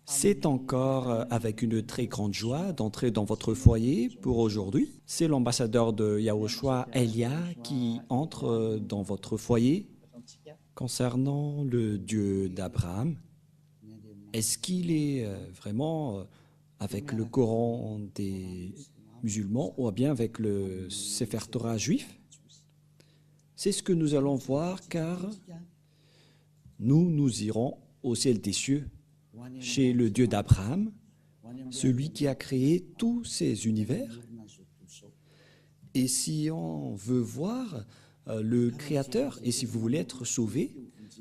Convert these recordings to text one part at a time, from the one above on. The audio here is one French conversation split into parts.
C'est encore avec une très grande joie d'entrer dans votre foyer pour aujourd'hui. C'est l'ambassadeur de Yahushua, Elia, qui entre dans votre foyer concernant le Dieu d'Abraham. Est-ce qu'il est vraiment avec le Coran des musulmans ou bien avec le Sefer Torah juif? C'est ce que nous allons voir car nous irons au ciel des cieux chez le Dieu d'Abraham, celui qui a créé tous ces univers. Et si on veut voir le Créateur, et si vous voulez être sauvé,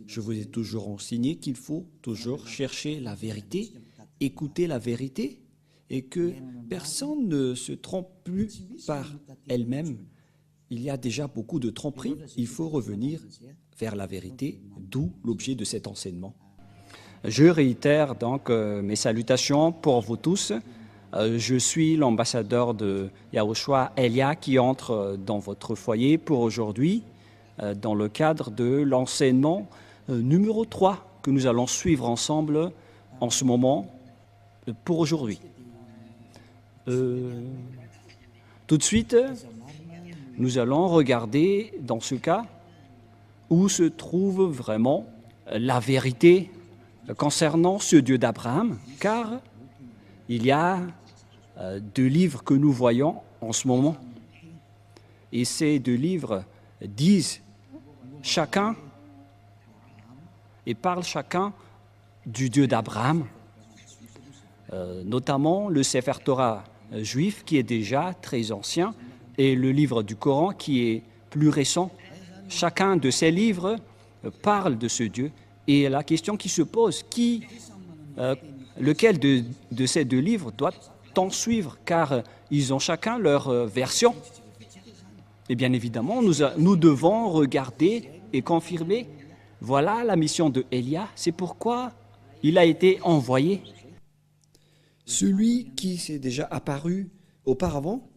je vous ai toujours enseigné qu'il faut toujours chercher la vérité, écouter la vérité, et que personne ne se trompe plus par elle-même. Il y a déjà beaucoup de tromperies, il faut revenir vers la vérité, d'où l'objet de cet enseignement. Je réitère donc mes salutations pour vous tous. Je suis l'ambassadeur de Yahushua, Elia, qui entre dans votre foyer pour aujourd'hui dans le cadre de l'enseignement numéro 3 que nous allons suivre ensemble en ce moment pour aujourd'hui. Tout de suite, nous allons regarder dans ce cas où se trouve vraiment la vérité concernant ce Dieu d'Abraham, car il y a deux livres que nous voyons en ce moment. Et ces deux livres disent chacun et parlent chacun du Dieu d'Abraham, notamment le Sefer Torah juif qui est déjà très ancien et le livre du Coran qui est plus récent. Chacun de ces livres parle de ce Dieu. Et la question qui se pose, lequel de ces deux livres doit-on suivre? Car ils ont chacun leur version. Et bien évidemment, nous devons regarder et confirmer. Voilà la mission de Elia, c'est pourquoi il a été envoyé. Celui qui s'est déjà apparu auparavant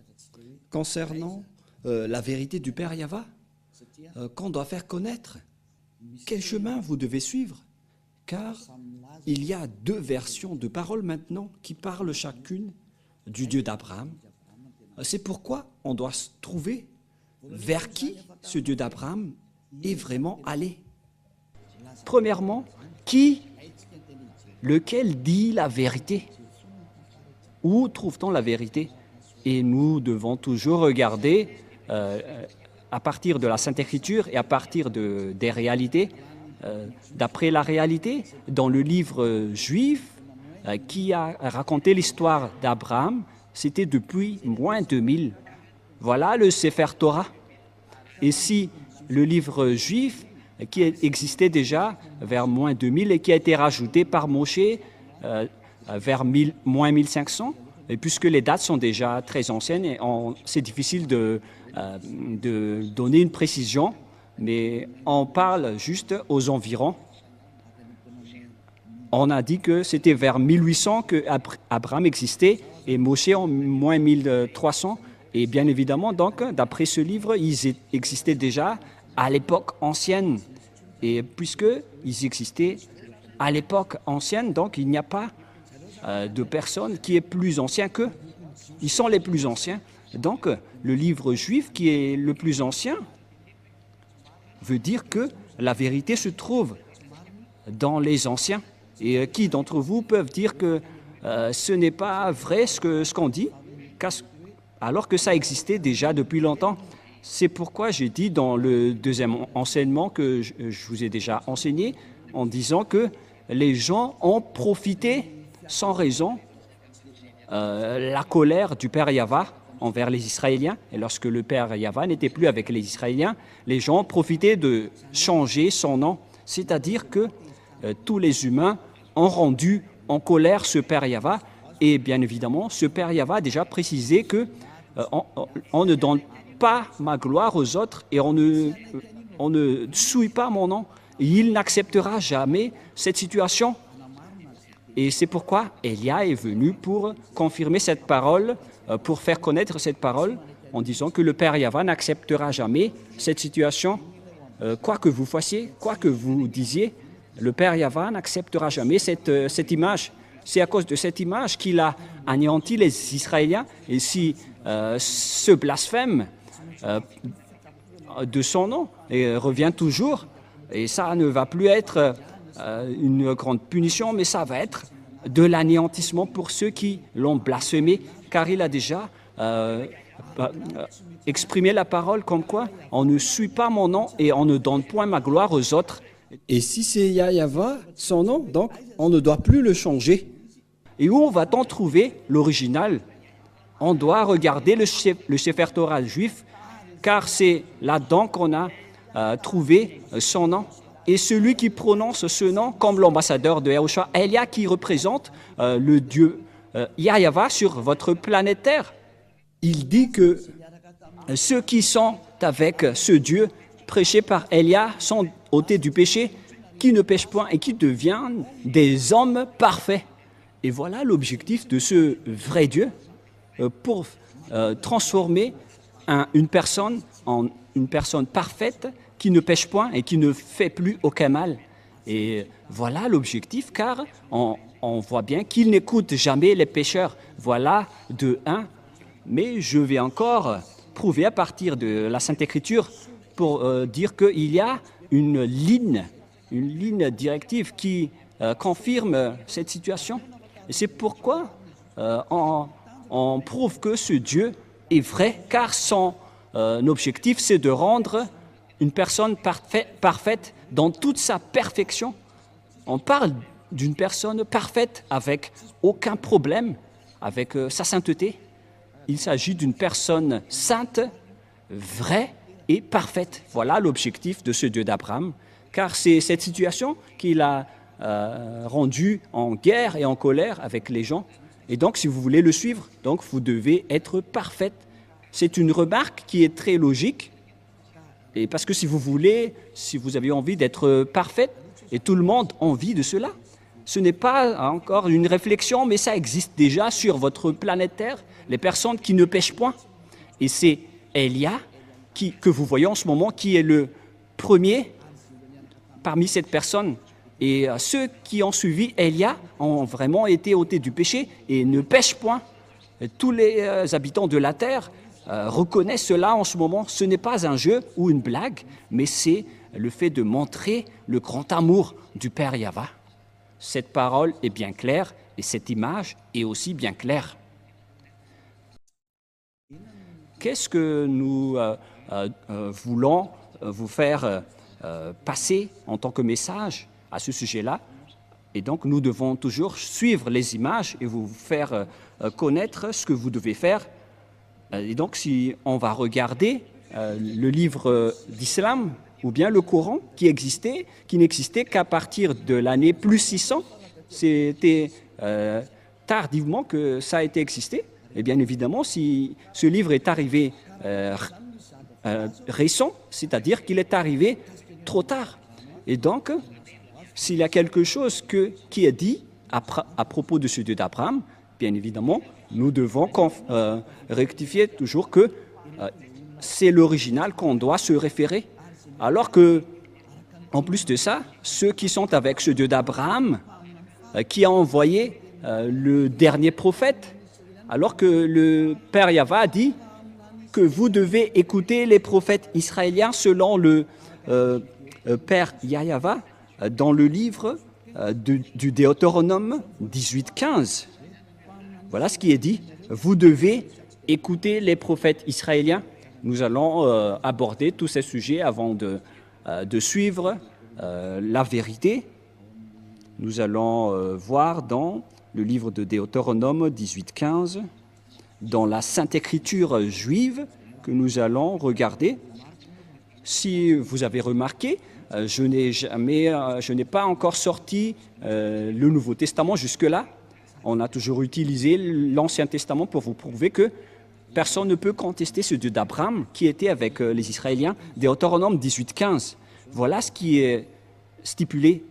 concernant la vérité du Père Yahva, qu'on doit faire connaître. Quel chemin vous devez suivre? Car il y a deux versions de paroles maintenant qui parlent chacune du Dieu d'Abraham. C'est pourquoi on doit se trouver vers qui ce Dieu d'Abraham est vraiment allé. Premièrement, lequel dit la vérité? Où trouve-t-on la vérité? Et nous devons toujours regarder à partir de la Sainte Écriture et à partir des réalités, d'après la réalité, dans le livre juif qui a raconté l'histoire d'Abraham, c'était depuis moins 2000. Voilà le Sefer Torah. Et si le livre juif qui existait déjà vers moins 2000 et qui a été rajouté par Moshe vers moins 1500, et puisque les dates sont déjà très anciennes, et c'est difficile de donner une précision, mais on parle juste aux environs. On a dit que c'était vers 1800 que Abraham existait et Moshe en moins 1300. Et bien évidemment, donc, d'après ce livre, ils existaient déjà à l'époque ancienne. Et puisqu'ils existaient à l'époque ancienne, donc il n'y a pas de personne qui est plus ancien qu'eux. Ils sont les plus anciens. Donc, le livre juif qui est le plus ancien veut dire que la vérité se trouve dans les anciens. Et qui d'entre vous peuvent dire que ce n'est pas vrai ce qu'on dit, alors que ça existait déjà depuis longtemps? C'est pourquoi j'ai dit dans le deuxième enseignement que je vous ai déjà enseigné, en disant que les gens ont profité sans raison la colère du Père Yahva envers les Israéliens. Et lorsque le Père Yahva n'était plus avec les Israéliens, les gens profitaient de changer son nom. C'est-à-dire que tous les humains ont rendu en colère ce Père Yahva. Et bien évidemment, ce Père Yahva a déjà précisé que on ne donne pas ma gloire aux autres et on ne souille pas mon nom. Et il n'acceptera jamais cette situation. Et c'est pourquoi Elia est venu pour confirmer cette parole, pour faire connaître cette parole, en disant que le Père Yahva n'acceptera jamais cette situation. Quoi que vous fassiez, quoi que vous disiez, le Père Yahva n'acceptera jamais cette image. C'est à cause de cette image qu'il a anéanti les Israéliens. Et si ce blasphème de son nom et revient toujours, et ça ne va plus être une grande punition, mais ça va être de l'anéantissement pour ceux qui l'ont blasphémé, car il a déjà exprimé la parole comme quoi on ne suit pas mon nom et on ne donne point ma gloire aux autres. Et si c'est Yahva, son nom, donc on ne doit plus le changer. Et où va-t-on trouver l'original? On doit regarder le Sefer Torah juif, car c'est là-dedans qu'on a trouvé son nom. Et celui qui prononce ce nom comme l'ambassadeur de Yahushua, Elia, qui représente le Dieu Yahva sur votre planète Terre. Il dit que ceux qui sont avec ce Dieu prêché par Elia sont ôtés du péché, qui ne pêchent point et qui deviennent des hommes parfaits. Et voilà l'objectif de ce vrai Dieu pour transformer une personne en une personne parfaite qui ne pêche point et qui ne fait plus aucun mal. Et voilà l'objectif, car on voit bien qu'il n'écoute jamais les pécheurs. Voilà de un. Mais je vais encore prouver à partir de la Sainte Écriture pour dire qu'il y a une ligne directive qui confirme cette situation. Et c'est pourquoi on prouve que ce Dieu est vrai, car son objectif, c'est de rendre une personne parfaite dans toute sa perfection. On parle d'une personne parfaite avec aucun problème, avec sa sainteté. Il s'agit d'une personne sainte, vraie et parfaite. Voilà l'objectif de ce Dieu d'Abraham, car c'est cette situation qu'il a rendue en guerre et en colère avec les gens. Et donc, si vous voulez le suivre, donc vous devez être parfaite. C'est une remarque qui est très logique. Et parce que si vous avez envie d'être parfaite, et tout le monde a envie de cela, ce n'est pas encore une réflexion, mais ça existe déjà sur votre planète Terre, les personnes qui ne pêchent point. Et c'est Elia que vous voyez en ce moment qui est le premier parmi cette personne. Et ceux qui ont suivi Elia ont vraiment été ôtés du péché et ne pêchent point. Et tous les habitants de la terre reconnaissent cela en ce moment. Ce n'est pas un jeu ou une blague, mais c'est le fait de montrer le grand amour du Père Yahva. Cette parole est bien claire et cette image est aussi bien claire. Qu'est-ce que nous voulons vous faire passer en tant que message à ce sujet-là? Et donc, nous devons toujours suivre les images et vous faire connaître ce que vous devez faire. Et donc, si on va regarder le livre d'Islam ou bien le Coran qui n'existait qu'à partir de l'année plus 600, c'était tardivement que ça a été existé. Et bien évidemment, si ce livre est arrivé récent, c'est-à-dire qu'il est arrivé trop tard. Et donc, s'il y a quelque chose qui est dit à propos de ce Dieu d'Abraham, bien évidemment, nous devons rectifier toujours que c'est l'original qu'on doit se référer. Alors que, en plus de ça, ceux qui sont avec ce Dieu d'Abraham, qui a envoyé le dernier prophète, alors que le Père Yahva a dit que vous devez écouter les prophètes israéliens selon le Père Yahva dans le livre du Deutéronome 18:15. Voilà ce qui est dit. Vous devez écouter les prophètes israéliens. Nous allons aborder tous ces sujets avant de suivre la vérité. Nous allons voir dans le livre de Deutéronome 18:15, dans la Sainte Écriture juive que nous allons regarder. Si vous avez remarqué, je n'ai pas encore sorti le Nouveau Testament jusque-là. On a toujours utilisé l'Ancien Testament pour vous prouver que personne ne peut contester ce Dieu d'Abraham qui était avec les Israéliens. Deutéronome 18:15. Voilà ce qui est stipulé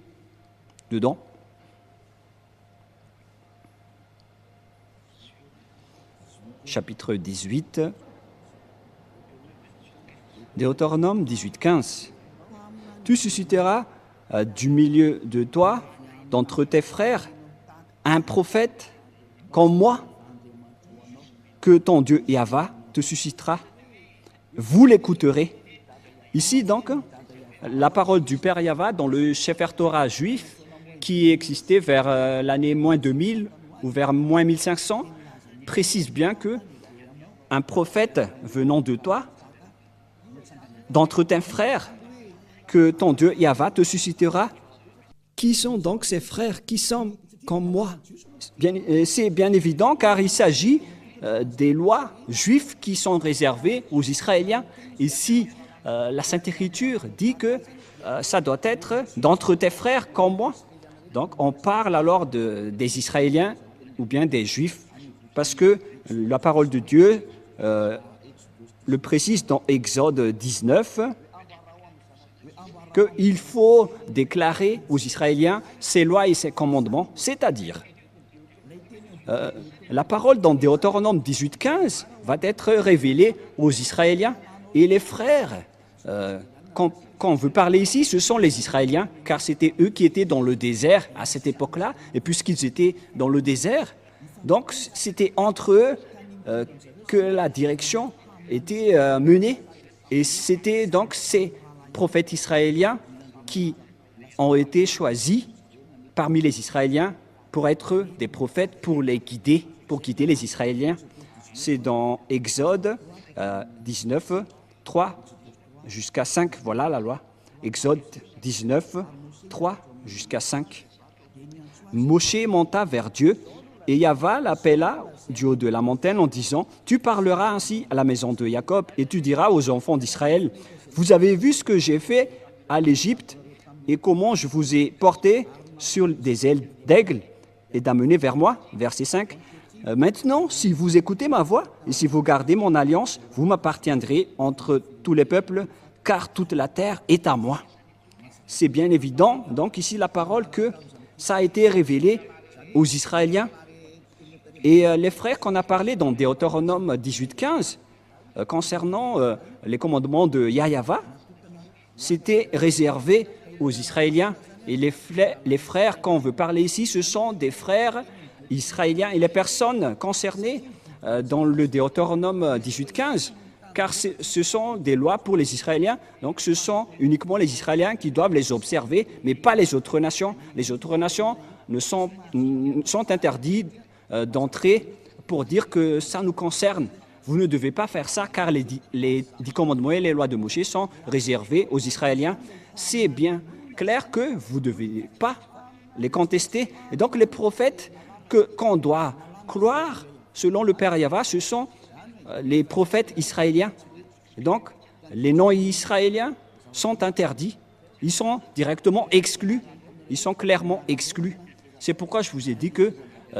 dedans. Chapitre 18, Deutéronome 18:15. Tu susciteras du milieu de toi, d'entre tes frères, un prophète comme moi que ton Dieu Yahva te suscitera. Vous l'écouterez. Ici donc, la parole du Père Yahva dans le Sefer Torah juif qui existait vers l'année moins 2000 ou vers moins 1500 précise bien que un prophète venant de toi, d'entre tes frères, que ton Dieu Yahva te suscitera. Qui sont donc ces frères qui sont comme moi? C'est bien évident car il s'agit des lois juives qui sont réservées aux Israéliens. Ici, la Sainte Écriture dit que ça doit être d'entre tes frères comme moi. Donc on parle alors des Israéliens ou bien des Juifs parce que la parole de Dieu le précise dans Exode 19 qu'il faut déclarer aux Israéliens ses lois et ses commandements, c'est-à-dire la parole dans Deutéronome 18:15 va être révélée aux Israéliens et les frères. Quand on veut parler ici, ce sont les Israéliens, car c'était eux qui étaient dans le désert à cette époque-là, et puisqu'ils étaient dans le désert, donc c'était entre eux que la direction était menée, et c'était donc ces prophètes israéliens qui ont été choisis parmi les Israéliens pour être des prophètes, pour les guider, pour guider les Israéliens. C'est dans Exode 19, 3 jusqu'à 5, voilà la loi. Exode 19, 3 jusqu'à 5. Moshe monta vers Dieu et Yahva l'appela du haut de la montagne en disant « Tu parleras ainsi à la maison de Jacob et tu diras aux enfants d'Israël, vous avez vu ce que j'ai fait à l'Égypte et comment je vous ai porté sur des ailes d'aigle et d'amener vers moi. » Verset 5. Maintenant, si vous écoutez ma voix et si vous gardez mon alliance, vous m'appartiendrez entre tous les peuples, car toute la terre est à moi. C'est bien évident, donc ici la parole que ça a été révélé aux Israéliens. Et les frères qu'on a parlé dans Deutéronome 18:15, concernant les commandements de Yahva, c'était réservé aux Israéliens. Et les frères qu'on veut parler ici, ce sont des frères israéliens et les personnes concernées dans le Deutéronome 18:15, car ce sont des lois pour les Israéliens, donc ce sont uniquement les Israéliens qui doivent les observer, mais pas les autres nations. Les autres nations sont interdites d'entrer pour dire que ça nous concerne. Vous ne devez pas faire ça, car les 10 commandements et les lois de Moïse sont réservés aux Israéliens. C'est bien clair que vous ne devez pas les contester. Et donc les prophètes qu'on doit croire, selon le Père Yahva, ce sont les prophètes israéliens. Et donc, les non-israéliens sont interdits. Ils sont directement exclus. Ils sont clairement exclus. C'est pourquoi je vous ai dit que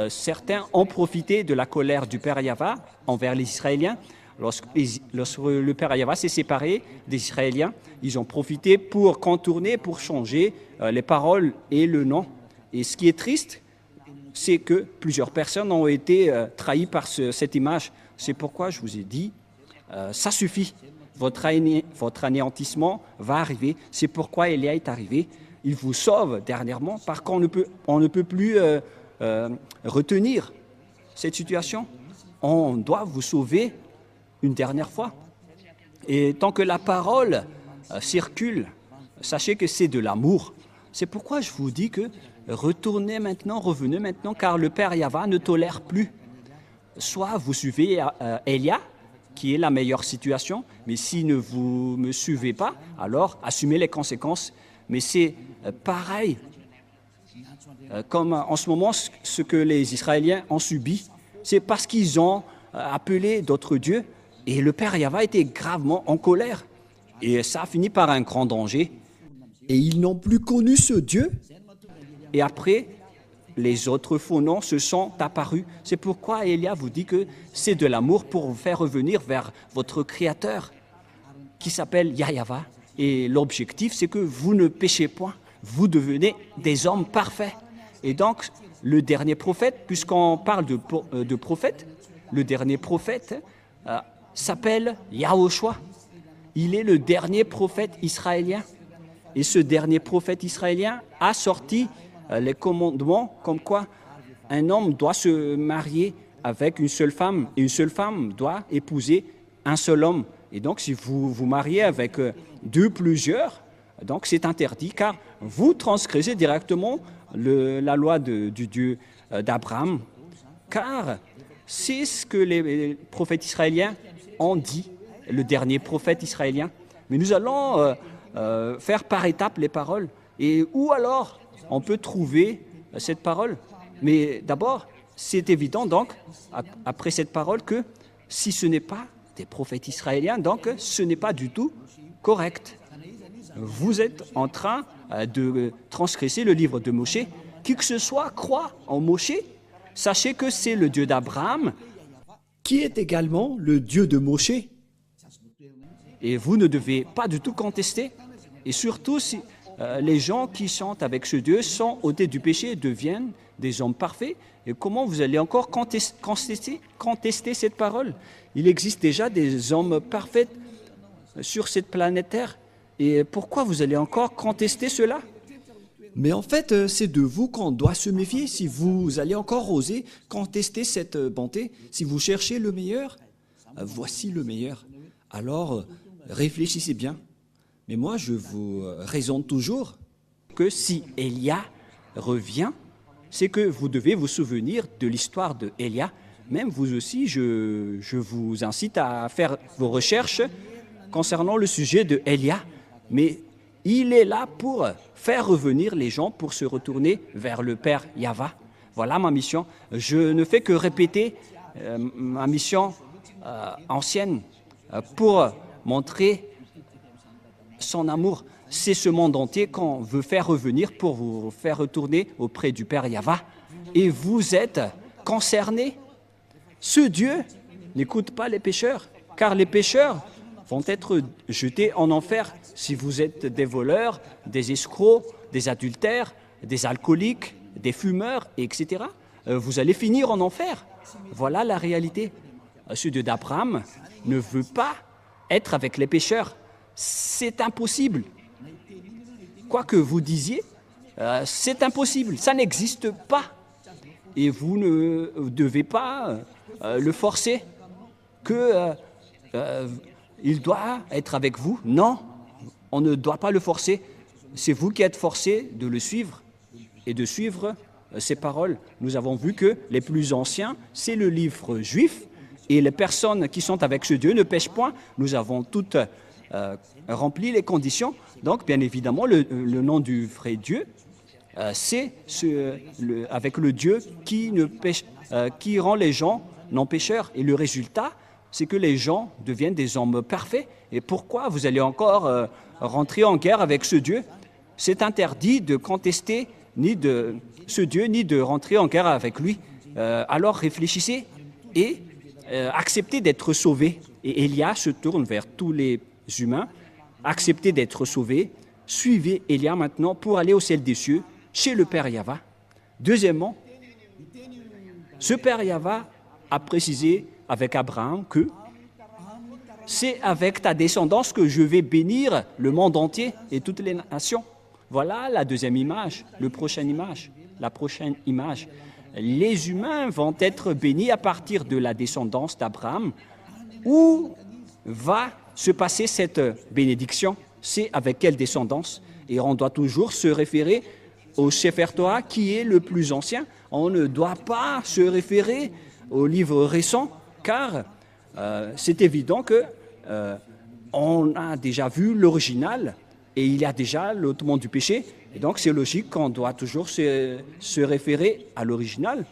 certains ont profité de la colère du Père Yahva envers les Israéliens. Lorsque le Père Yahva s'est séparé des Israéliens, ils ont profité pour contourner, pour changer les paroles et le nom. Et ce qui est triste, c'est que plusieurs personnes ont été trahies par cette image. C'est pourquoi je vous ai dit, ça suffit. Votre anéantissement va arriver. C'est pourquoi Élia est arrivé. Il vous sauve dernièrement, parce qu'on ne peut plus retenir cette situation. On doit vous sauver une dernière fois. Et tant que la parole circule, sachez que c'est de l'amour. C'est pourquoi je vous dis que revenez maintenant, car le Père Yahva ne tolère plus. Soit vous suivez Élia, qui est la meilleure situation, mais si vous ne me suivez pas, alors assumez les conséquences. Mais c'est pareil, comme en ce moment, ce que les Israéliens ont subi, c'est parce qu'ils ont appelé d'autres dieux, et le Père Yahva était gravement en colère. Et ça a fini par un grand danger. Et ils n'ont plus connu ce Dieu. Et après, les autres faux noms se sont apparus. C'est pourquoi Élia vous dit que c'est de l'amour pour vous faire revenir vers votre Créateur, qui s'appelle Yahva. Et l'objectif, c'est que vous ne péchez point. Vous devenez des hommes parfaits. Et donc, le dernier prophète, puisqu'on parle de prophète, le dernier prophète s'appelle Yahushua. Il est le dernier prophète israélien. Et ce dernier prophète israélien a sorti les commandements comme quoi un homme doit se marier avec une seule femme et une seule femme doit épouser un seul homme. Et donc, si vous vous mariez avec deux, plusieurs, donc c'est interdit car vous transgressez directement la loi du Dieu d'Abraham. Car c'est ce que les prophètes israéliens ont dit, le dernier prophète israélien. Mais nous allons faire par étapes les paroles. Et où alors on peut trouver cette parole? Mais d'abord, c'est évident donc, après cette parole, que si ce n'est pas des prophètes israéliens, donc ce n'est pas du tout correct. Vous êtes en train de transgresser le livre de Moshe. Qui que ce soit croit en Moshe, sachez que c'est le Dieu d'Abraham, qui est également le Dieu de Moshe. Et vous ne devez pas du tout contester. Et surtout, si les gens qui sont avec ce Dieu sont ôtés du péché et deviennent des hommes parfaits. Et comment vous allez encore contester cette parole? Il existe déjà des hommes parfaits sur cette planète Terre. Et pourquoi vous allez encore contester cela? Mais en fait, c'est de vous qu'on doit se méfier si vous allez encore oser contester cette bonté. Si vous cherchez le meilleur, voici le meilleur. Alors, réfléchissez bien. Mais moi, je vous raisonne toujours que si Élia revient, c'est que vous devez vous souvenir de l'histoire de Élia. Même vous aussi, je vous incite à faire vos recherches concernant le sujet de Élia. Mais il est là pour faire revenir les gens, pour se retourner vers le Père Yahva. Voilà ma mission. Je ne fais que répéter ma mission ancienne pour montrer son amour. C'est ce monde entier qu'on veut faire revenir pour vous faire retourner auprès du Père Yahva. Et vous êtes concernés. Ce Dieu n'écoute pas les pécheurs, car les pécheurs vont être jetés en enfer. Si vous êtes des voleurs, des escrocs, des adultères, des alcooliques, des fumeurs, etc., vous allez finir en enfer. Voilà la réalité. Ce Dieu d'Abraham ne veut pas être avec les pécheurs. C'est impossible. Quoi que vous disiez, c'est impossible. Ça n'existe pas. Et vous ne devez pas le forcer il doit être avec vous. Non, on ne doit pas le forcer. C'est vous qui êtes forcé de le suivre et de suivre ses paroles. Nous avons vu que les plus anciens, c'est le livre juif, et les personnes qui sont avec ce Dieu ne pêchent point. Nous avons toutes rempli les conditions. Donc, bien évidemment, le nom du vrai Dieu, c'est avec le Dieu qui rend les gens non pécheurs. Et le résultat, c'est que les gens deviennent des hommes parfaits. Et pourquoi vous allez encore rentrer en guerre avec ce Dieu? C'est interdit de contester ni de ce Dieu, ni de rentrer en guerre avec lui. Alors réfléchissez et acceptez d'être sauvés. Et Élia se tourne vers tous les humains. Acceptez d'être sauvés. Suivez Élia maintenant pour aller au ciel des cieux, chez le Père Yahva. Deuxièmement, ce Père Yahva a précisé avec Abraham que c'est avec ta descendance que je vais bénir le monde entier et toutes les nations. Voilà la deuxième image, la prochaine image. Les humains vont être bénis à partir de la descendance d'Abraham. Où va se passer cette bénédiction? C'est avec quelle descendance? Et on doit toujours se référer au Sefer Torah qui est le plus ancien. On ne doit pas se référer au livre récent, car c'est évident qu'on a déjà vu l'original et il y a déjà l'ôtement du péché. Et donc c'est logique qu'on doit toujours se référer à l'original.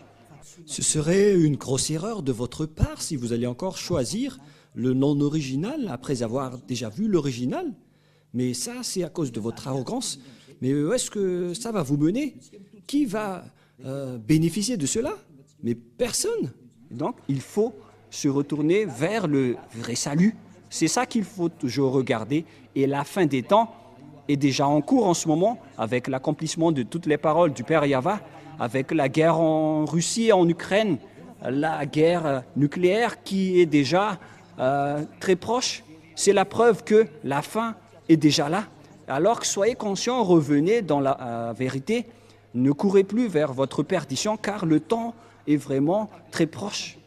Ce serait une grosse erreur de votre part si vous allez encore choisir le non original après avoir déjà vu l'original. Mais ça, c'est à cause de votre arrogance. Mais où est-ce que ça va vous mener? Qui va bénéficier de cela? Mais personne. Donc, il faut se retourner vers le vrai salut. C'est ça qu'il faut toujours regarder. Et la fin des temps est déjà en cours en ce moment, avec l'accomplissement de toutes les paroles du Père Yahva, avec la guerre en Russie et en Ukraine, la guerre nucléaire qui est déjà très proche. C'est la preuve que la fin est déjà là. Alors soyez conscients, revenez dans la vérité. ne courez plus vers votre perdition, car le temps est vraiment très proche.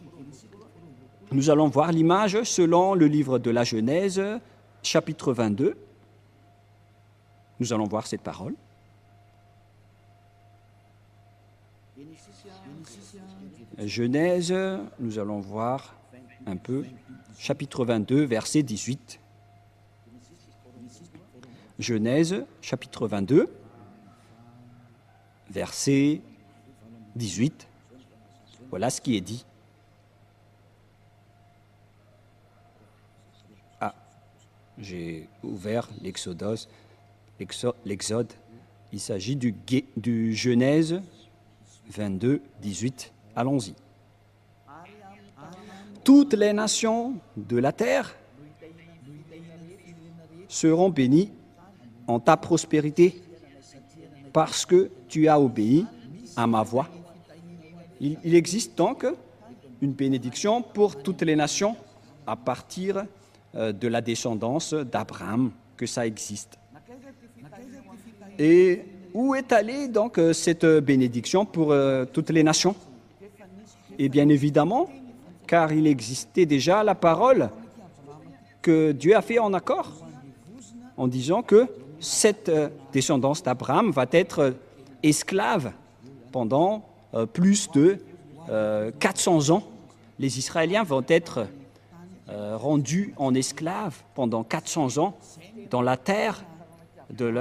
Nous allons voir l'image selon le livre de la Genèse, chapitre 22. Nous allons voir cette parole. Genèse, nous allons voir un peu, chapitre 22, verset 18. Genèse, chapitre 22, verset 18. Voilà ce qui est dit. Ah, j'ai ouvert l'Exode. Il s'agit du Genèse 22, 18. Allons-y. Toutes les nations de la terre seront bénies en ta prospérité parce que tu as obéi à ma voix. Il existe donc une bénédiction pour toutes les nations à partir de la descendance d'Abraham, que ça existe. Et où est allée donc cette bénédiction pour toutes les nations? Et bien évidemment, car il existait déjà la parole que Dieu a fait en accord, en disant que cette descendance d'Abraham va être esclave pendant plus de 400 ans. Les Israéliens vont être rendus en esclaves pendant 400 ans dans la terre de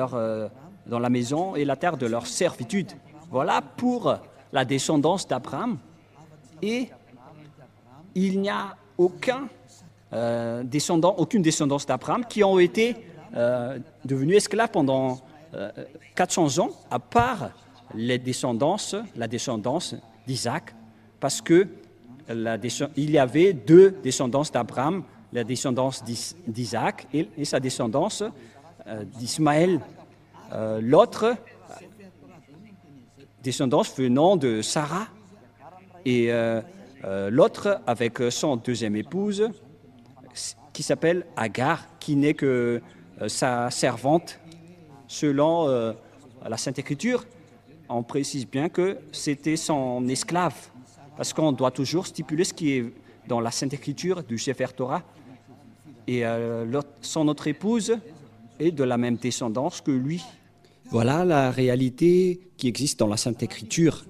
dans la maison et la terre de leur servitude. Voilà pour la descendance d'Abraham. Et il n'y a aucune descendance d'Abraham qui ont été devenus esclaves pendant 400 ans, à part la descendance d'Isaac, parce que il y avait deux descendances d'Abraham, la descendance d'Isaac et sa descendance d'Ismaël. L'autre descendance venant de Sarah et l'autre avec son deuxième épouse qui s'appelle Agar, qui n'est que sa servante. Selon la Sainte Écriture, on précise bien que c'était son esclave, parce qu'on doit toujours stipuler ce qui est dans la Sainte Écriture du Sefer Torah. Et son autre épouse est de la même descendance que lui. Voilà la réalité qui existe dans la Sainte Écriture.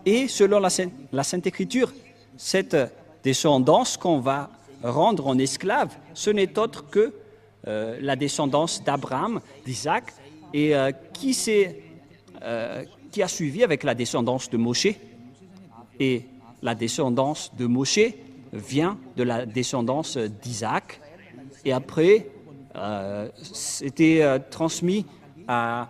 Et selon la Sainte Écriture, cette descendance qu'on va rendre en esclave, ce n'est autre que la descendance d'Abraham, d'Isaac, et qui a suivi avec la descendance de Moshe. Et la descendance de Moshe vient de la descendance d'Isaac. Et après, c'était transmis à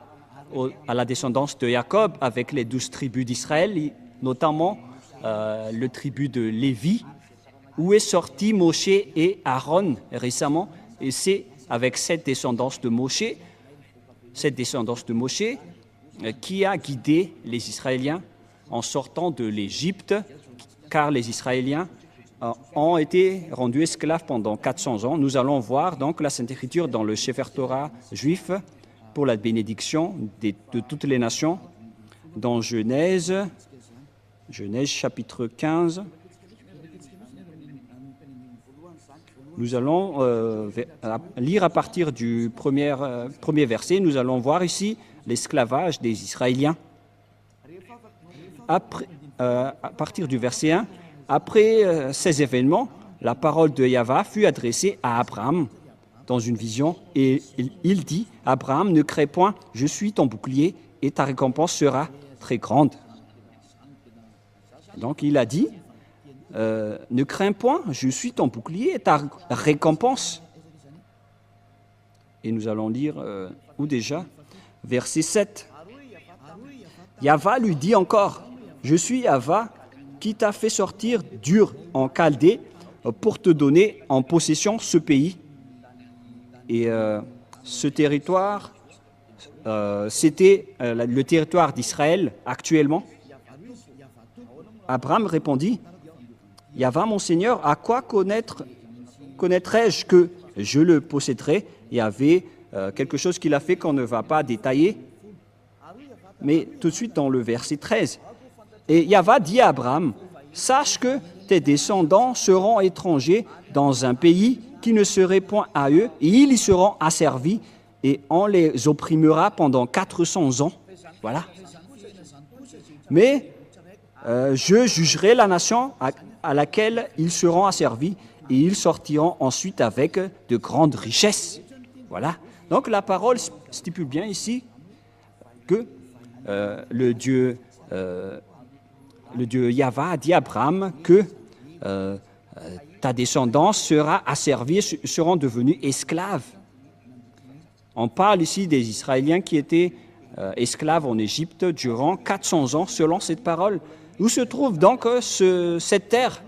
la descendance de Jacob avec les 12 tribus d'Israël, notamment le tribu de Lévi, où est sorti Moshe et Aaron récemment. Et c'est avec cette descendance de Moshe qui a guidé les Israéliens en sortant de l'Égypte, car les Israéliens ont été rendus esclaves pendant 400 ans. Nous allons voir donc la Sainte Écriture dans le Sefer Torah juif pour la bénédiction de toutes les nations, dans Genèse chapitre 15. Nous allons lire à partir du premier verset. Nous allons voir ici l'esclavage des Israéliens. À partir du verset 1, après ces événements, la parole de Yahva fut adressée à Abraham dans une vision, et il dit, « Abraham, ne crains point, je suis ton bouclier, et ta récompense sera très grande. » Donc il a dit, ne crains point, je suis ton bouclier et ta récompense. Et nous allons lire, où déjà? Verset 7. Yahva lui dit encore, je suis Yahva qui t'a fait sortir d'Ur en Chaldée pour te donner en possession ce pays. Et ce territoire, c'était le territoire d'Israël actuellement. Abraham répondit, Yahva, mon Seigneur, à quoi connaîtrais-je que je le posséderai? Il y avait quelque chose qu'il a fait qu'on ne va pas détailler. mais tout de suite dans le verset 13. Et Yahva dit à Abraham, « Sache que tes descendants seront étrangers dans un pays qui ne serait point à eux, et ils y seront asservis, et on les opprimera pendant 400 ans. » Voilà. Mais je jugerai la nation à laquelle ils seront asservis, et ils sortiront ensuite avec de grandes richesses. Voilà. Donc la parole stipule bien ici que le Dieu Yahva a dit à Abraham que ta descendance sera asservie, seront devenus esclaves. On parle ici des Israéliens qui étaient esclaves en Égypte durant 400 ans, selon cette parole. Où se trouve donc cette terre?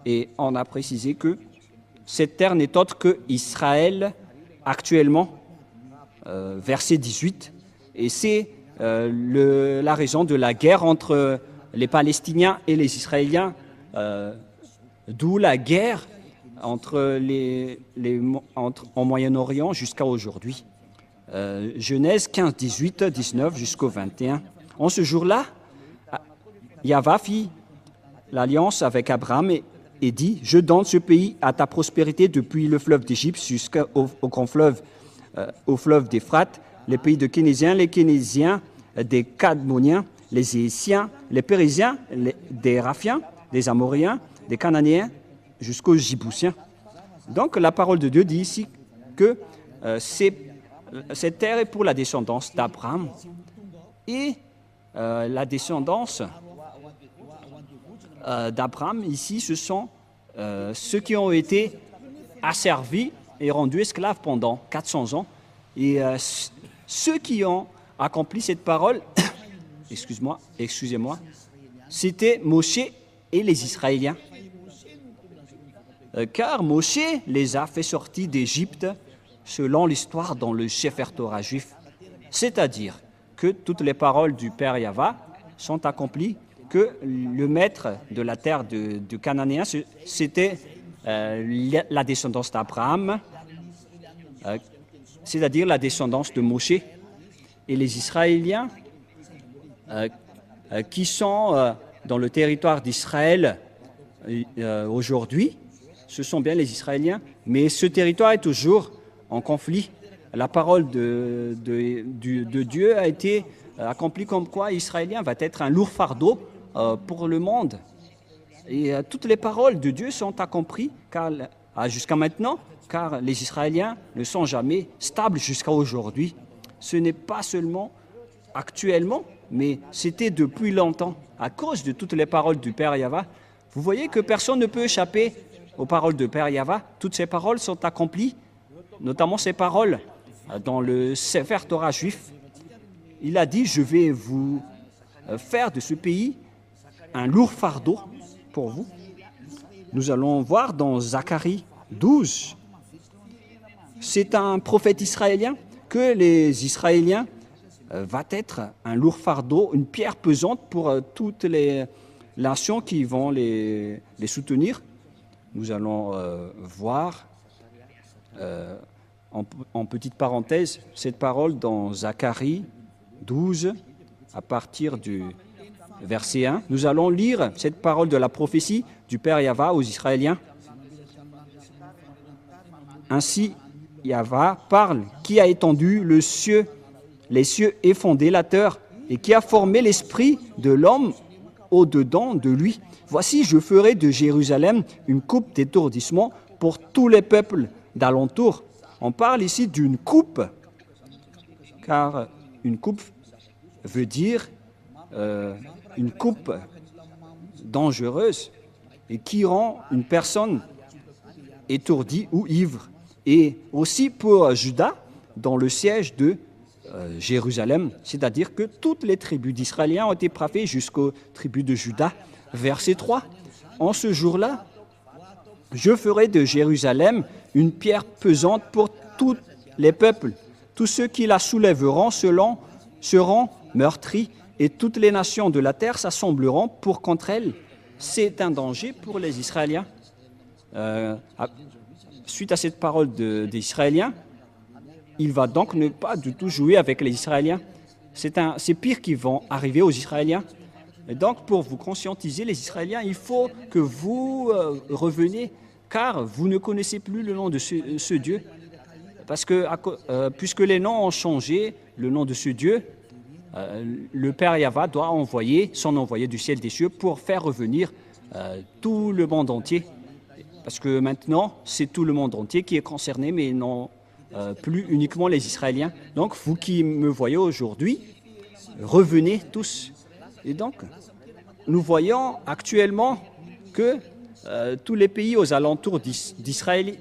Et on a précisé que cette terre n'est autre que Israël actuellement, verset 18. Et c'est la raison de la guerre entre les Palestiniens et les Israéliens, d'où la guerre en Moyen-Orient jusqu'à aujourd'hui. Genèse 15, 18, 19 jusqu'au 21. En ce jour-là, Yahva fit l'alliance avec Abraham et dit, « Je donne ce pays à ta prospérité depuis le fleuve d'Égypte jusqu'au grand fleuve, au fleuve d'Éphrate, les pays de Kénésiens, les Kénésiens, des Cadmoniens, les Hésiens, les Périsiens, des Raphiens, des Amoréens, des Cananéens, jusqu'aux Jibousiens. » Donc la parole de Dieu dit ici que cette terre est pour la descendance d'Abraham. Et la descendance d'Abraham, ici, ce sont ceux qui ont été asservis et rendus esclaves pendant 400 ans. Et ceux qui ont accompli cette parole, excusez-moi, c'était Moshe et les Israéliens. Car Moshe les a fait sortir d'Égypte selon l'histoire dans le Sefer Torah juif. C'est-à-dire que toutes les paroles du Père Yahva sont accomplies, que le maître de la terre du Cananéen, c'était la descendance d'Abraham, c'est-à-dire la descendance de Moshe. Et les Israéliens qui sont dans le territoire d'Israël aujourd'hui, ce sont bien les Israéliens, mais ce territoire est toujours en conflit. La parole de Dieu a été accomplie comme quoi Israélien va être un lourd fardeau pour le monde. Et toutes les paroles de Dieu sont accomplies jusqu'à maintenant, car les Israéliens ne sont jamais stables jusqu'à aujourd'hui. Ce n'est pas seulement actuellement, mais c'était depuis longtemps, à cause de toutes les paroles du Père Yahva. Vous voyez que personne ne peut échapper aux paroles du Père Yahva. Toutes ces paroles sont accomplies, notamment ces paroles dans le Sefer Torah juif. Il a dit, je vais vous faire de ce pays un lourd fardeau pour vous. Nous allons voir dans Zacharie 12. C'est un prophète israélien que les Israéliens va être un lourd fardeau, une pierre pesante pour toutes les nations qui vont les soutenir. Nous allons voir en petite parenthèse cette parole dans Zacharie 12 à partir du verset 1. Nous allons lire cette parole de la prophétie du Père Yahva aux Israéliens. Ainsi, Yahva parle, qui a étendu les cieux et fondé la terre, et qui a formé l'esprit de l'homme au-dedans de lui. Voici, je ferai de Jérusalem une coupe d'étourdissement pour tous les peuples d'alentour. On parle ici d'une coupe, car une coupe veut dire une coupe dangereuse et qui rend une personne étourdie ou ivre. Et aussi pour Juda, dans le siège de Jérusalem, c'est-à-dire que toutes les tribus d'Israéliens ont été frappées jusqu'aux tribus de Juda. Verset 3, en ce jour-là, je ferai de Jérusalem une pierre pesante pour tous les peuples. Tous ceux qui la soulèveront seront meurtris et toutes les nations de la terre s'assembleront contre elle. C'est un danger pour les Israéliens. Suite à cette parole des Israéliens, il va donc ne pas du tout jouer avec les Israéliens. c'est pire qui vont arriver aux Israéliens. Et donc, pour vous conscientiser, les Israéliens, il faut que vous reveniez, car vous ne connaissez plus le nom de ce Dieu. Parce que, puisque les noms ont changé, le nom de ce Dieu, le Père Yahva doit envoyer son envoyé du ciel des cieux pour faire revenir tout le monde entier. Parce que maintenant, c'est tout le monde entier qui est concerné, mais non plus uniquement les Israéliens. Donc, vous qui me voyez aujourd'hui, revenez tous. Et donc, nous voyons actuellement que tous les pays aux alentours d'Israël,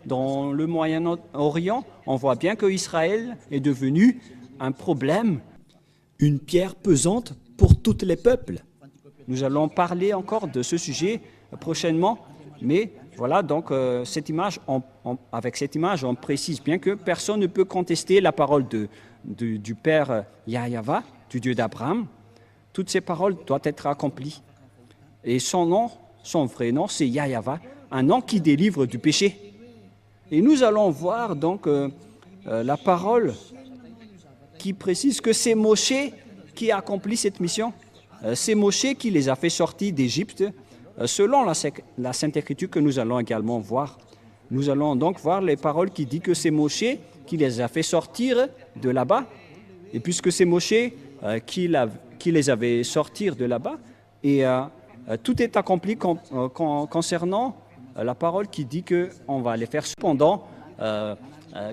dans le Moyen-Orient, on voit bien que Israël est devenu un problème. Une pierre pesante pour tous les peuples. Nous allons parler encore de ce sujet prochainement, mais voilà, donc avec cette image, on précise bien que personne ne peut contester la parole du Père Yahva, du Dieu d'Abraham. Toutes ces paroles doivent être accomplies. Et son vrai nom, c'est Yahva, un nom qui délivre du péché. Et nous allons voir donc la parole qui précise que c'est Moshe qui a accompli cette mission. C'est Moshe qui les a fait sortir d'Égypte, selon la Sainte Écriture que nous allons également voir. Nous allons donc voir les paroles qui disent que c'est Moshe qui les a fait sortir de là-bas. Et puisque c'est Moshe qui les avait sortis de là-bas, et tout est accompli concernant la parole qui dit qu'on va les faire pendant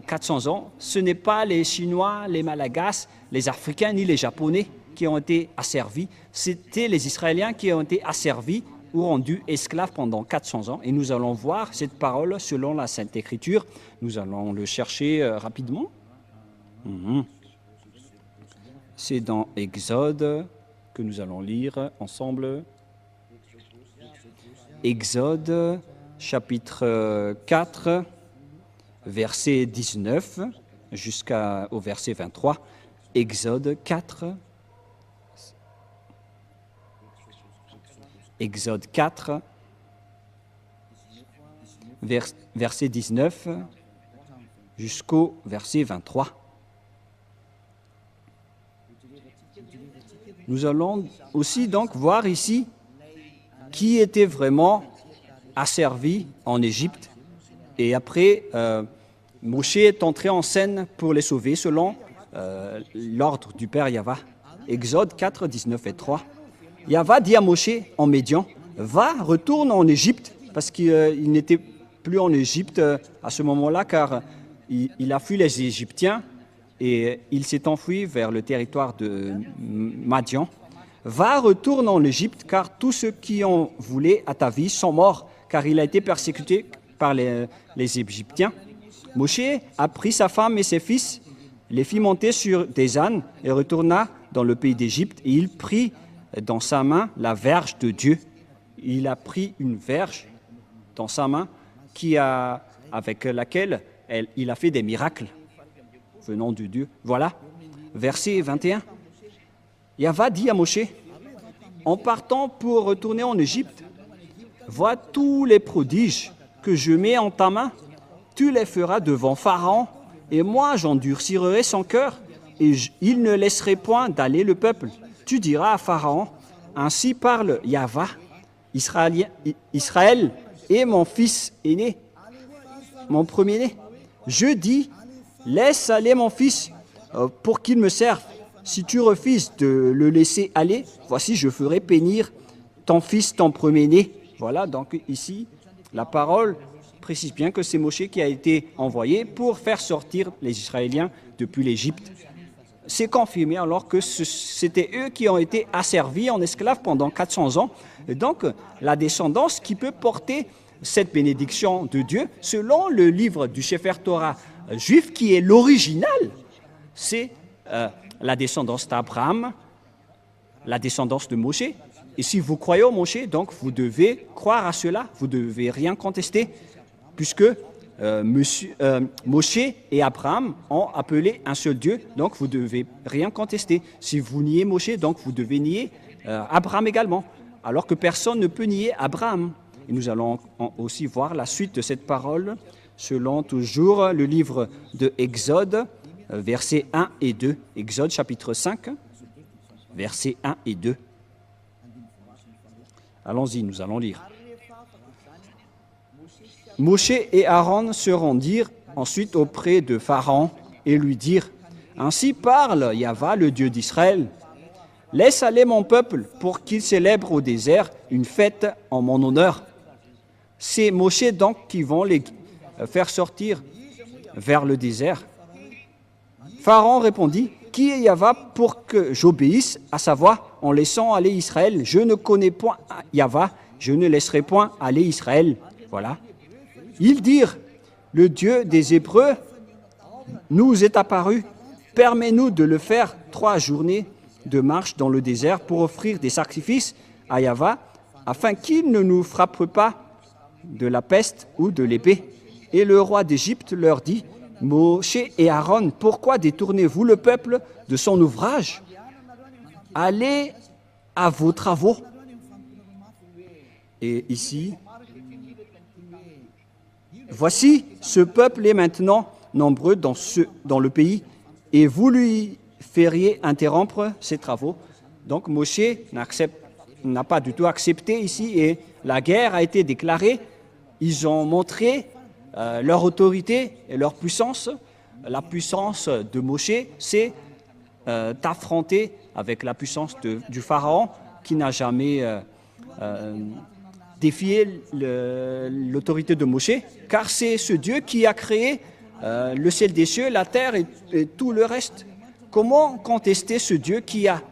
400 ans. Ce n'est pas les Chinois, les Malagasy, les Africains ni les Japonais qui ont été asservis. C'était les Israéliens qui ont été asservis ou rendus esclaves pendant 400 ans. Et nous allons voir cette parole selon la Sainte Écriture. Nous allons le chercher rapidement. C'est dans Exode que nous allons lire ensemble. Exode, chapitre 4, verset 19 jusqu'au verset 23. Exode 4. Exode 4, verset 19 jusqu'au verset 23. Nous allons aussi donc voir ici qui était vraiment asservi en Égypte. Et après, Moshe est entré en scène pour les sauver selon l'ordre du Père Yahva. Exode 4, 19 et 3. Yahva dit à Moshe en Médian, va, retourne en Égypte, parce qu'il n'était plus en Égypte à ce moment-là, car il a fui les Égyptiens et il s'est enfui vers le territoire de Madian. Va, retourne en Égypte, car tous ceux qui en voulaient à ta vie sont morts, car il a été persécuté par les Égyptiens. Moshe a pris sa femme et ses fils, les fit monter sur des ânes et retourna dans le pays d'Égypte, et il prit dans sa main la verge de Dieu. Il a pris une verge dans sa main avec laquelle il a fait des miracles venant de Dieu. Voilà, verset 21. Yahva dit à Moshe, en partant pour retourner en Égypte, vois tous les prodiges que je mets en ta main, tu les feras devant Pharaon, et moi j'endurcirai son cœur, et il ne laisserait point d'aller le peuple. Tu diras à Pharaon, ainsi parle Yahva, Israël est mon fils aîné, mon premier-né. Je dis, laisse aller mon fils pour qu'il me serve. Si tu refuses de le laisser aller, voici je ferai périr ton fils, ton premier-né. Voilà, donc ici, la parole précise bien que c'est Moshe qui a été envoyé pour faire sortir les Israéliens depuis l'Égypte. C'est confirmé alors que c'était eux qui ont été asservis en esclaves pendant 400 ans. Et donc, la descendance qui peut porter cette bénédiction de Dieu, selon le livre du Sefer Torah juif, qui est l'original, c'est la descendance d'Abraham, la descendance de Moshe. Et si vous croyez au Moshe, donc vous devez croire à cela, vous ne devez rien contester, puisque Moshe et Abraham ont appelé un seul Dieu, donc vous ne devez rien contester. Si vous niez Moshe, donc vous devez nier Abraham également, alors que personne ne peut nier Abraham. Et nous allons aussi voir la suite de cette parole, selon toujours le livre de Exode, versets 1 et 2. Exode chapitre 5, versets 1 et 2. Allons-y, nous allons lire. Moshe et Aaron se rendirent ensuite auprès de Pharaon et lui dirent, « Ainsi parle Yahva, le Dieu d'Israël. Laisse aller mon peuple pour qu'il célèbre au désert une fête en mon honneur. » C'est Moshe donc qui vont les faire sortir vers le désert. Pharaon répondit, « Qui est Yahva pour que j'obéisse à sa voix en laissant aller Israël? Je ne connais point Yahva, je ne laisserai point aller Israël. » Voilà. Ils dirent, « Le Dieu des Hébreux nous est apparu. Permets-nous de le faire 3 journées de marche dans le désert pour offrir des sacrifices à Yahva, afin qu'il ne nous frappe pas de la peste ou de l'épée. » Et le roi d'Égypte leur dit, « Moshe et Aaron, pourquoi détournez-vous le peuple de son ouvrage? Allez à vos travaux. » Et ici, voici, ce peuple est maintenant nombreux dans le pays, et vous lui feriez interrompre ses travaux. Donc Moshe n'a pas du tout accepté ici, et la guerre a été déclarée. Ils ont montré leur autorité et leur puissance. La puissance de Moshe, c'est d'affronter avec la puissance du Pharaon qui n'a jamais défié l'autorité de Moshe, car c'est ce Dieu qui a créé le ciel des cieux, la terre et tout le reste. Comment contester ce Dieu qui a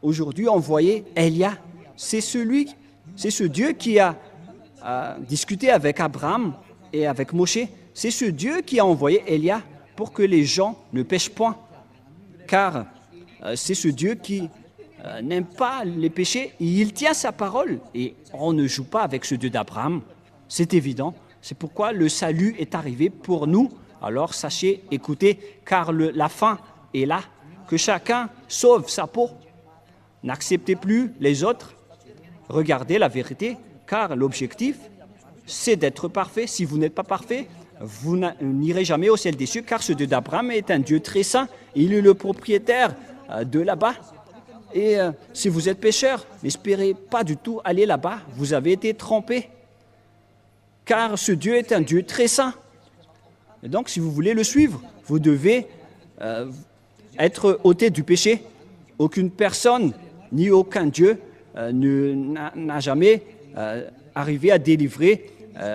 aujourd'hui envoyé Élia? C'est ce Dieu qui a discuté avec Abraham et avec Moshe. C'est ce Dieu qui a envoyé Élia pour que les gens ne pêchent point, car c'est ce Dieu qui n'aime pas les péchés, et il tient sa parole, et on ne joue pas avec ce Dieu d'Abraham, c'est évident. C'est pourquoi le salut est arrivé pour nous. Alors sachez, écoutez, car la fin est là, que chacun sauve sa peau. N'acceptez plus les autres, regardez la vérité, car l'objectif, c'est d'être parfait. Si vous n'êtes pas parfait, vous n'irez jamais au ciel des cieux, car ce Dieu d'Abraham est un Dieu très saint. Il est le propriétaire de là-bas. Et si vous êtes pécheur, n'espérez pas du tout aller là-bas. Vous avez été trompé, car ce Dieu est un Dieu très saint. Et donc, si vous voulez le suivre, vous devez être ôté du péché. Aucune personne, ni aucun Dieu n'a jamais arrivé à délivrer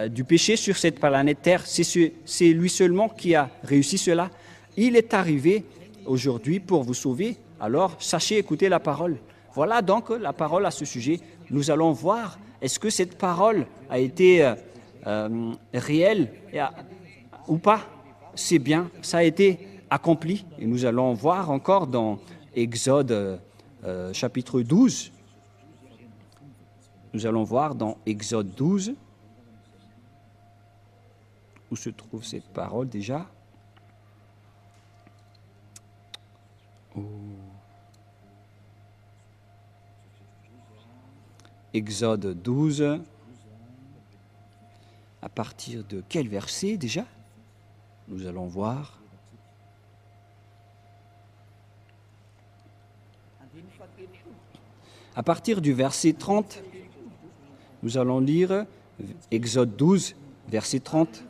du péché sur cette planète Terre. C'est lui seulement qui a réussi cela. Il est arrivé aujourd'hui pour vous sauver. Alors, sachez écouter la parole. Voilà donc la parole à ce sujet. Nous allons voir, est-ce que cette parole a été réelle ou pas? C'est bien, ça a été accompli. Et nous allons voir encore dans Exode chapitre 12. Nous allons voir dans Exode 12, où se trouve cette parole déjà. Exode 12, à partir de quel verset déjà? Nous allons voir. À partir du verset 30, nous allons lire Exode 12, verset 30.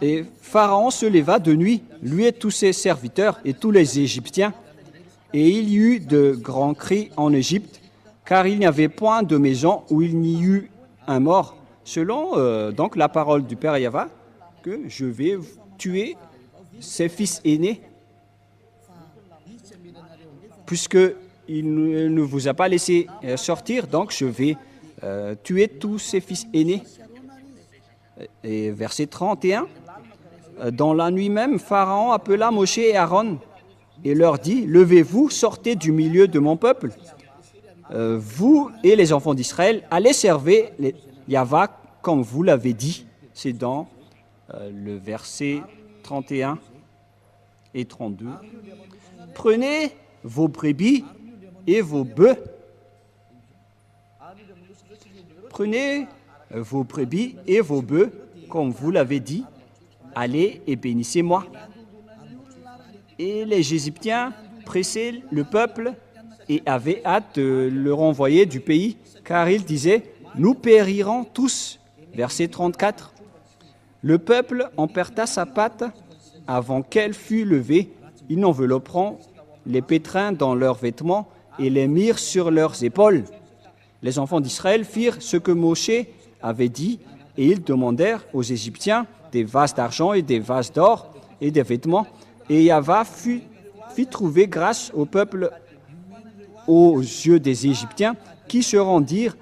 Et Pharaon se leva de nuit, lui et tous ses serviteurs et tous les Égyptiens, et il y eut de grands cris en Égypte, car il n'y avait point de maison où il n'y eut un mort, selon donc la parole du Père Yahva, que je vais tuer ses fils aînés, puisqu'il ne vous a pas laissé sortir, donc je vais tuer tous ses fils aînés. Et verset 31, dans la nuit même, Pharaon appela Moshe et Aaron et leur dit, « Levez-vous, sortez du milieu de mon peuple. Vous et les enfants d'Israël, allez servir Yahva comme vous l'avez dit. » C'est dans le verset 31 et 32. « Prenez vos brebis et vos bœufs. Prenez vos brebis et vos bœufs, comme vous l'avez dit. Allez et bénissez-moi. Et les Égyptiens pressaient le peuple et avaient hâte de le renvoyer du pays, car ils disaient « Nous périrons tous ». Verset 34. Le peuple emporta sa pâte avant qu'elle fût levée. Ils envelopperont les pétrins dans leurs vêtements et les mirent sur leurs épaules. Les enfants d'Israël firent ce que Moshe avait dit, et ils demandèrent aux Égyptiens des vases d'argent et des vases d'or et des vêtements. Et Yahva fit trouver grâce au peuple aux yeux des Égyptiens, qui se rendirent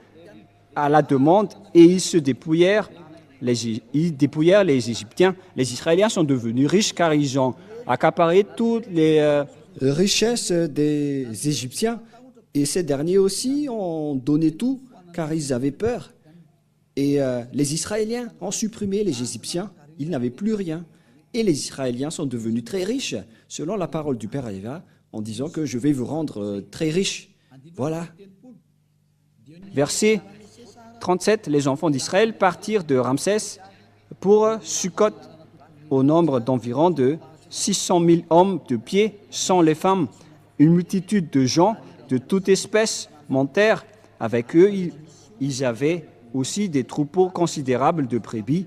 à la demande, et ils se dépouillèrent. Ils dépouillèrent les Égyptiens. Les Israéliens sont devenus riches car ils ont accaparé toutes les richesses des Égyptiens. Et ces derniers aussi ont donné tout car ils avaient peur. Et les Israéliens ont supprimé les Égyptiens. Ils n'avaient plus rien. Et les Israéliens sont devenus très riches, selon la parole du Père Yahva, en disant que je vais vous rendre très riches. Voilà. Verset 37, les enfants d'Israël partirent de Ramsès pour Sukkot, au nombre d'environ de 600 000 hommes de pied, sans les femmes. Une multitude de gens de toute espèce montèrent avec eux. Ils avaient aussi des troupeaux considérables de brebis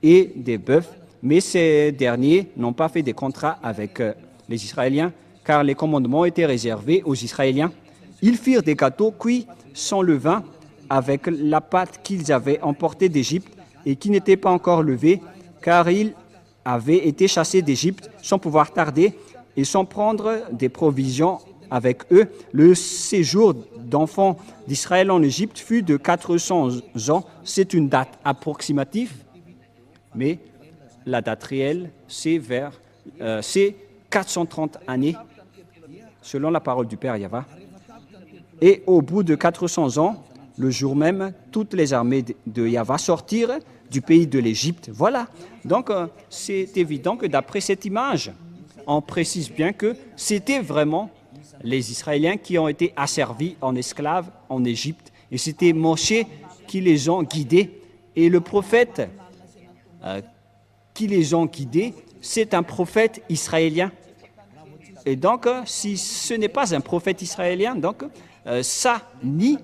et des bœufs, mais ces derniers n'ont pas fait des contrats avec les Israéliens, car les commandements étaient réservés aux Israéliens. Ils firent des gâteaux cuits sans levain, avec la pâte qu'ils avaient emportée d'Égypte et qui n'était pas encore levée, car ils avaient été chassés d'Égypte sans pouvoir tarder et sans prendre des provisions avec eux. Le séjour d'enfants d'Israël en Égypte fut de 400 ans. C'est une date approximative, mais la date réelle, c'est 430 années, selon la parole du Père Yahva. Et au bout de 400 ans, le jour même, toutes les armées de Yahva sortirent du pays de l'Égypte. Voilà. Donc, c'est évident que d'après cette image, on précise bien que c'était vraiment les Israéliens qui ont été asservis en esclaves en Égypte. Et c'était Moshe qui les ont guidés. Et le prophète qui les ont guidés, c'est un prophète israélien. Et donc, si ce n'est pas un prophète israélien, donc ça nie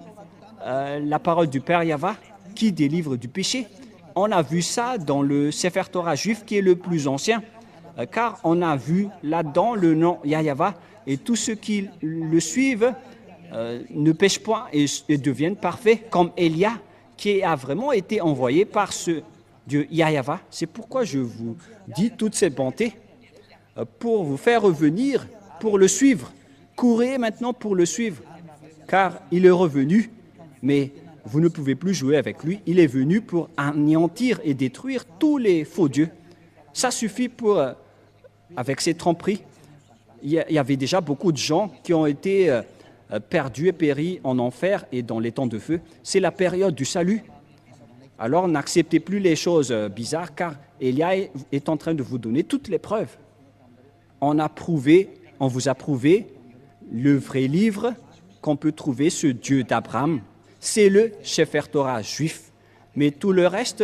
la parole du Père Yahva qui délivre du péché. On a vu ça dans le Sefer Torah juif qui est le plus ancien, car on a vu là-dedans le nom Yahva et tous ceux qui le suivent ne pêchent point et deviennent parfaits, comme Élia qui a vraiment été envoyé par ce Dieu Yahva. C'est pourquoi je vous dis toutes ces bontés pour vous faire revenir, pour le suivre. Courez maintenant pour le suivre, car il est revenu, mais vous ne pouvez plus jouer avec lui. Il est venu pour anéantir et détruire tous les faux dieux. Ça suffit pour, avec ces tromperies. Il y avait déjà beaucoup de gens qui ont été perdus et péris en enfer et dans les temps de feu. C'est la période du salut. Alors n'acceptez plus les choses bizarres, car Élia est en train de vous donner toutes les preuves. On vous a prouvé le vrai livre qu'on peut trouver, ce Dieu d'Abraham. C'est le Sefer Torah juif. Mais tout le reste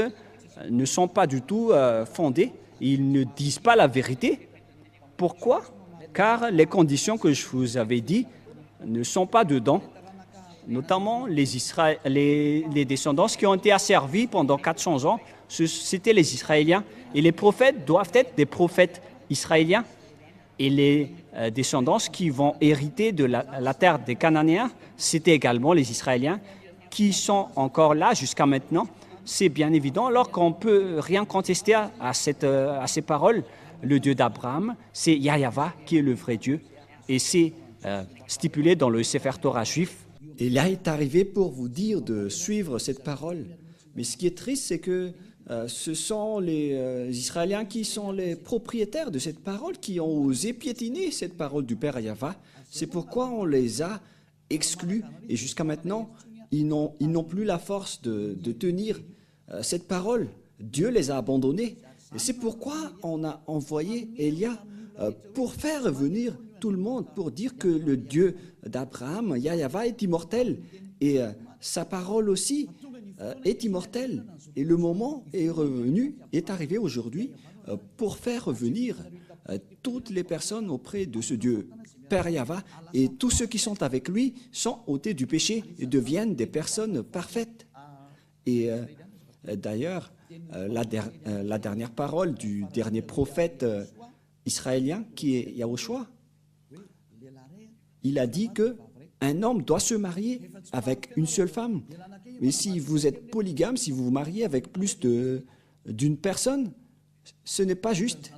ne sont pas du tout fondés. Ils ne disent pas la vérité. Pourquoi? Car les conditions que je vous avais dit ne sont pas dedans. Notamment les descendants qui ont été asservis pendant 400 ans, c'était les Israéliens. Et les prophètes doivent être des prophètes israéliens. Et les descendants qui vont hériter de la terre des Cananéens, c'était également les Israéliens qui sont encore là jusqu'à maintenant. C'est bien évident, alors qu'on ne peut rien contester à ces paroles. Le Dieu d'Abraham, c'est Yahva qui est le vrai Dieu. Et c'est stipulé dans le Sefer Torah juif. Et là est arrivé pour vous dire de suivre cette parole. Mais ce qui est triste, c'est que ce sont les Israéliens qui sont les propriétaires de cette parole, qui ont osé piétiner cette parole du Père Yahva. C'est pourquoi on les a exclus. Et jusqu'à maintenant, ils n'ont plus la force de tenir cette parole. Dieu les a abandonnés. Et c'est pourquoi on a envoyé Élia pour faire revenir tout le monde, pour dire que le Dieu d'Abraham, Yahva, est immortel. Et sa parole aussi est immortelle. Et le moment est revenu, est arrivé aujourd'hui pour faire revenir toutes les personnes auprès de ce Dieu, Père Yahva, et tous ceux qui sont avec lui sont ôtés du péché et deviennent des personnes parfaites. Et d'ailleurs, la dernière parole du dernier prophète israélien, qui est Yahushua, il a dit qu'un homme doit se marier avec une seule femme. Mais si vous êtes polygame, si vous vous mariez avec plus d'une personne, ce n'est pas juste.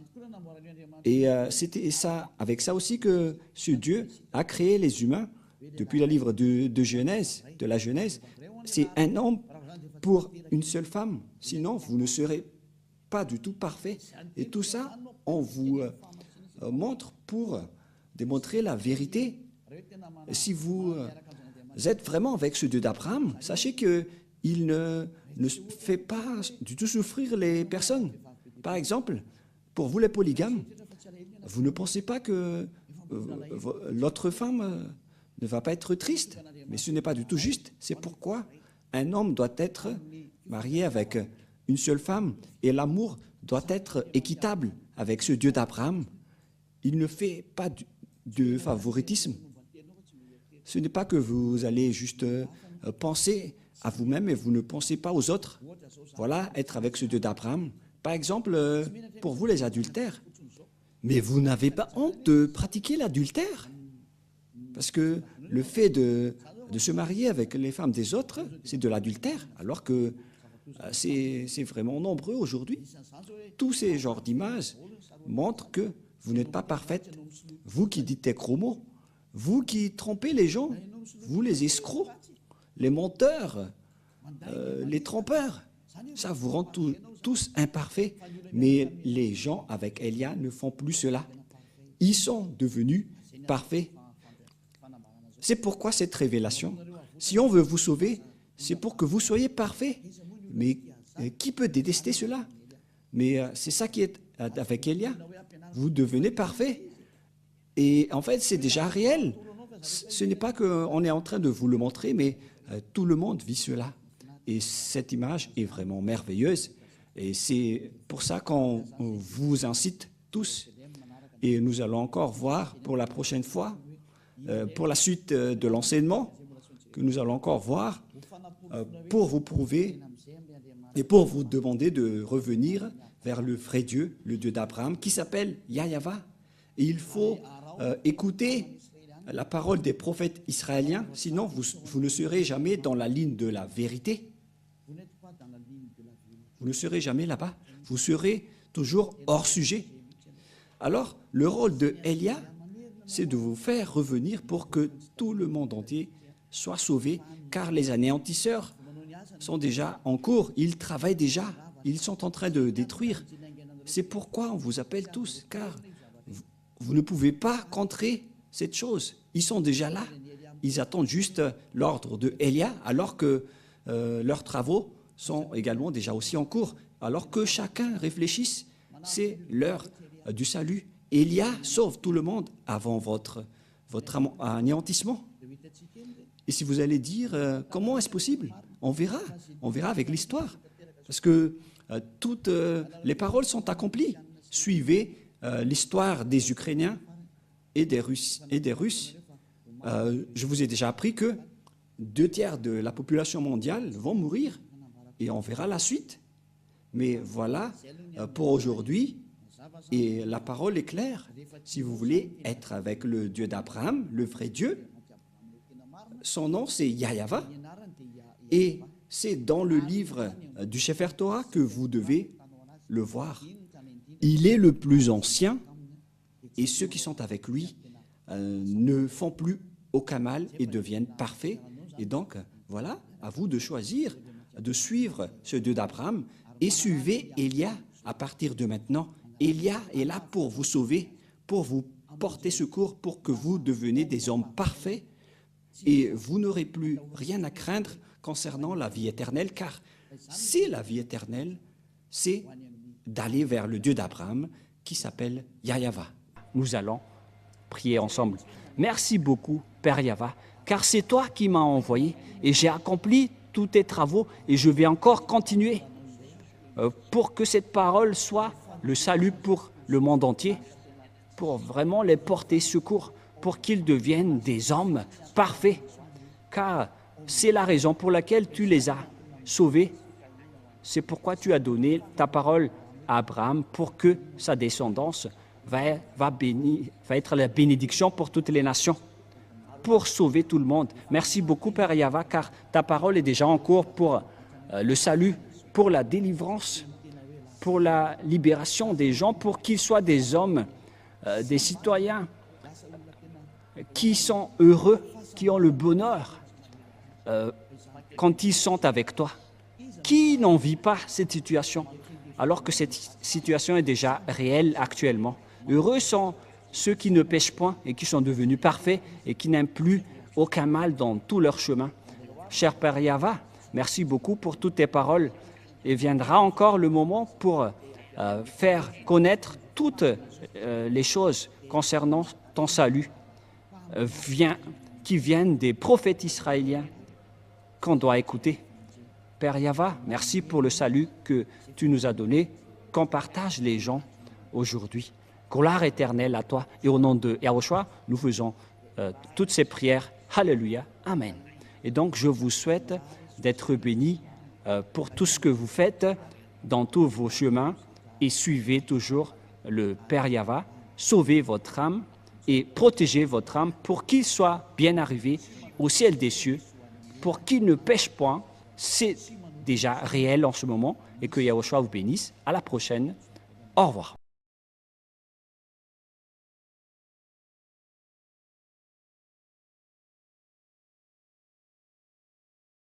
Et c'était ça, avec ça aussi que ce Dieu a créé les humains depuis le livre de Genèse, de la Genèse. C'est un homme pour une seule femme. Sinon, vous ne serez pas du tout parfait. Et tout ça, on vous montre pour démontrer la vérité. Si vous êtes vraiment avec ce Dieu d'Abraham, sachez qu'il ne fait pas du tout souffrir les personnes. Par exemple, pour vous les polygames, vous ne pensez pas que l'autre femme ne va pas être triste, mais ce n'est pas du tout juste. C'est pourquoi un homme doit être marié avec une seule femme et l'amour doit être équitable avec ce Dieu d'Abraham. Il ne fait pas de favoritisme. Ce n'est pas que vous allez juste penser à vous-même et vous ne pensez pas aux autres. Voilà, être avec ce Dieu d'Abraham. Par exemple, pour vous les adultères, mais vous n'avez pas honte de pratiquer l'adultère? Parce que le fait de se marier avec les femmes des autres, c'est de l'adultère, alors que c'est vraiment nombreux aujourd'hui. Tous ces genres d'images montrent que vous n'êtes pas parfaite. Vous qui dites des gros mots, vous qui trompez les gens, vous les escrocs, les menteurs, les trompeurs, ça vous rend tous imparfaits. Mais les gens avec Elia ne font plus cela. Ils sont devenus parfaits. C'est pourquoi cette révélation, si on veut vous sauver, c'est pour que vous soyez parfaits. Mais qui peut détester cela? Mais c'est ça qui est avec Elia. Vous devenez parfait. Et en fait, c'est déjà réel. Ce n'est pas qu'on est en train de vous le montrer, mais tout le monde vit cela. Et cette image est vraiment merveilleuse. Et c'est pour ça qu'on vous incite tous. Et nous allons encore voir pour la prochaine fois, pour la suite de l'enseignement, que nous allons encore voir, pour vous prouver et pour vous demander de revenir vers le vrai Dieu, le Dieu d'Abraham, qui s'appelle Yahva. Et il faut écouter la parole des prophètes israéliens, sinon vous ne serez jamais dans la ligne de la vérité. Vous ne serez jamais là-bas. Vous serez toujours hors sujet. Alors, le rôle de Elia, c'est de vous faire revenir pour que tout le monde entier soit sauvé, car les anéantisseurs sont déjà en cours, ils travaillent déjà, ils sont en train de détruire. C'est pourquoi on vous appelle tous, car vous ne pouvez pas contrer cette chose. Ils sont déjà là. Ils attendent juste l'ordre de Elia, alors que leurs travaux sont également déjà aussi en cours. Alors que chacun réfléchisse, c'est l'heure du salut. Elia sauve tout le monde avant votre anéantissement. Et si vous allez dire, comment est-ce possible? On verra avec l'histoire. Parce que toutes les paroles sont accomplies. Suivez l'histoire des Ukrainiens et des Russes. Je vous ai déjà appris que 2/3 de la population mondiale vont mourir et on verra la suite. Mais voilà, pour aujourd'hui, et la parole est claire. Si vous voulez être avec le Dieu d'Abraham, le vrai Dieu, son nom c'est Yahva. Et c'est dans le livre du Sefer Torah que vous devez le voir. Il est le plus ancien et ceux qui sont avec lui ne font plus aucun mal et deviennent parfaits. Et donc, voilà, à vous de choisir, de suivre ce Dieu d'Abraham et suivez Elia à partir de maintenant. Elia est là pour vous sauver, pour vous porter secours, pour que vous deveniez des hommes parfaits et vous n'aurez plus rien à craindre concernant la vie éternelle, car c'est la vie éternelle, c'est d'aller vers le Dieu d'Abraham qui s'appelle Yahva. Nous allons prier ensemble. Merci beaucoup, Père Yahva, car c'est toi qui m'as envoyé et j'ai accompli tous tes travaux et je vais encore continuer pour que cette parole soit le salut pour le monde entier, pour vraiment les porter secours, pour qu'ils deviennent des hommes parfaits. Car c'est la raison pour laquelle tu les as sauvés. C'est pourquoi tu as donné ta parole à Abraham pour que sa descendance va être la bénédiction pour toutes les nations, pour sauver tout le monde. Merci beaucoup, Père Yahva, car ta parole est déjà en cours pour le salut, pour la délivrance, pour la libération des gens, pour qu'ils soient des hommes, des citoyens qui sont heureux, qui ont le bonheur quand ils sont avec toi. Qui n'en vit pas cette situation, alors que cette situation est déjà réelle actuellement? Heureux sont ceux qui ne pêchent point et qui sont devenus parfaits et qui n'aiment plus aucun mal dans tout leur chemin. Cher Père Yahva, merci beaucoup pour toutes tes paroles. Et viendra encore le moment pour faire connaître toutes les choses concernant ton salut qui viennent des prophètes israéliens qu'on doit écouter. Père Yahva, merci pour le salut que tu nous as donné, qu'on partage les gens aujourd'hui. Gloire éternelle à toi. Et au nom de Yahushua, nous faisons toutes ces prières. Alléluia. Amen. Et donc, je vous souhaite d'être bénis pour tout ce que vous faites dans tous vos chemins et suivez toujours le Père Yahva. Sauvez votre âme et protégez votre âme pour qu'il soit bien arrivé au ciel des cieux, pour qu'il ne pêche point. C'est déjà réel en ce moment et que Yahushua vous bénisse. À la prochaine. Au revoir.